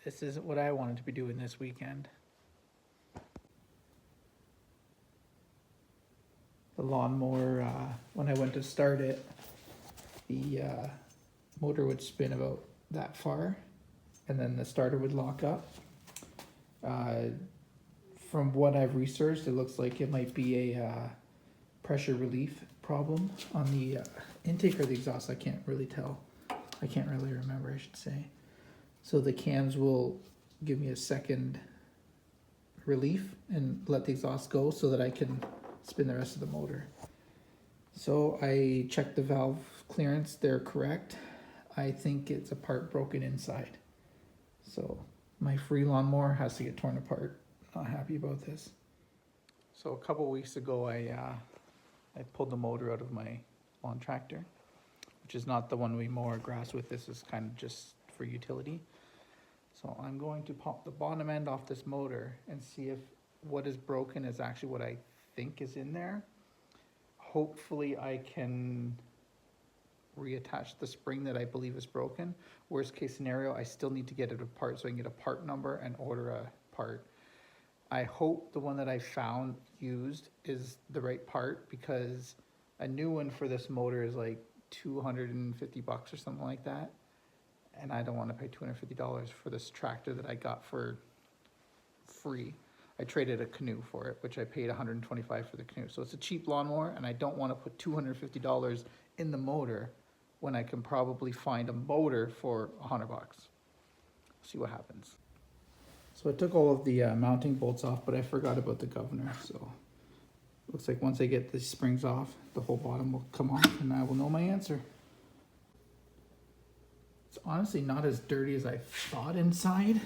this isn't what I wanted to be doing this weekend. The lawnmower, when I went to start it, the motor would spin about that far, and then the starter would lock up. From what I've researched, it looks like it might be a pressure relief problem on the intake or the exhaust. I can't really tell. I can't really remember, I should say. So the cams will give me a second relief and let the exhaust go so that I can spin the rest of the motor. So I checked the valve clearance, they're correct. I think it's a part broken inside. So my free lawnmower has to get torn apart. Not happy about this. So a couple weeks ago I pulled the motor out of my lawn tractor, which is not the one we mow our grass with. This is kind of just for utility. So I'm going to pop the bottom end off this motor and see if what is broken is actually what I think is in there. Hopefully I can reattach the spring that I believe is broken. Worst case scenario, I still need to get it apart so I can get a part number and order a part. I hope the one that I found used is the right part, because a new one for this motor is like $250 or something like that. And I don't want to pay $250 for this tractor that I got for free. I traded a canoe for it, which I paid $125 for the canoe. So it's a cheap lawnmower, and I don't want to put $250 in the motor when I can probably find a motor for $100. See what happens. So I took all of the mounting bolts off, but I forgot about the governor. So looks like once I get the springs off, the whole bottom will come off, and I will know my answer. It's honestly not as dirty as I thought inside.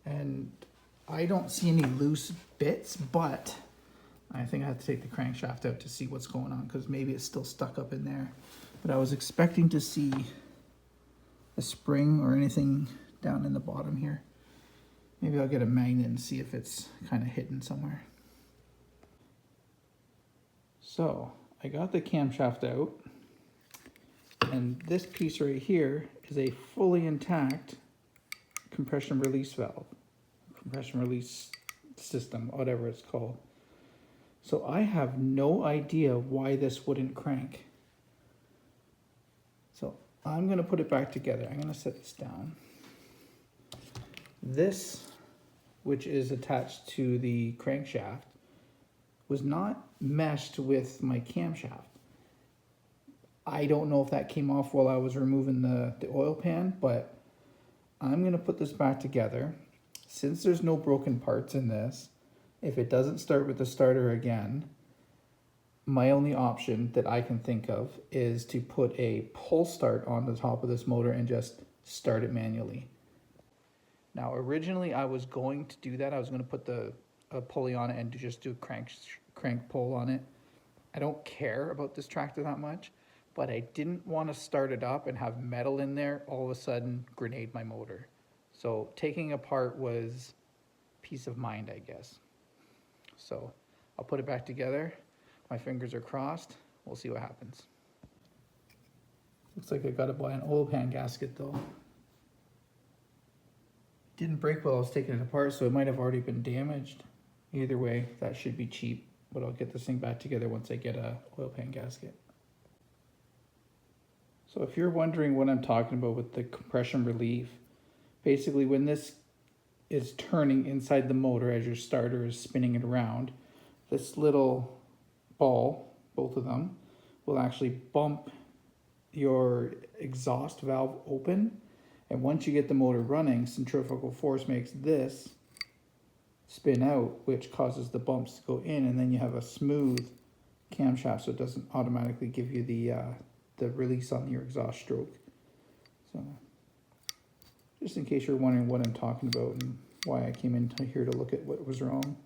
And I don't see any loose bits, but I think I have to take the crankshaft out to see what's going on, because maybe it's still stuck up in there. But I was expecting to see a spring or anything down in the bottom here. Maybe I'll get a magnet and see if it's kind of hidden somewhere. So I got the camshaft out, and this piece right here is a fully intact compression release valve, compression release system, whatever it's called. So I have no idea why this wouldn't crank. So I'm going to put it back together. I'm going to set this down. This, which is attached to the crankshaft, was not meshed with my camshaft. I don't know if that came off while I was removing the oil pan, but I'm going to put this back together. Since there's no broken parts in this, if it doesn't start with the starter again, my only option that I can think of is to put a pull start on the top of this motor and just start it manually. Now, originally I was going to do that. I was going to put a pulley on it and just do a crank pull on it. I don't care about this tractor that much, but I didn't want to start it up and have metal in there all of a sudden grenade my motor. So taking apart was peace of mind, I guess. So I'll put it back together. My fingers are crossed. We'll see what happens. Looks like I gotta buy an oil pan gasket though. Didn't break while I was taking it apart, so it might have already been damaged. Either way, that should be cheap, but I'll get this thing back together once I get a oil pan gasket. So if you're wondering what I'm talking about with the compression relief, basically when this is turning inside the motor as your starter is spinning it around, this little ball, both of them, will actually bump your exhaust valve open. And once you get the motor running, centrifugal force makes this spin out, which causes the bumps to go in, and then you have a smooth camshaft, so it doesn't automatically give you the release on your exhaust stroke. So just in case you're wondering what I'm talking about and why I came in here to look at what was wrong.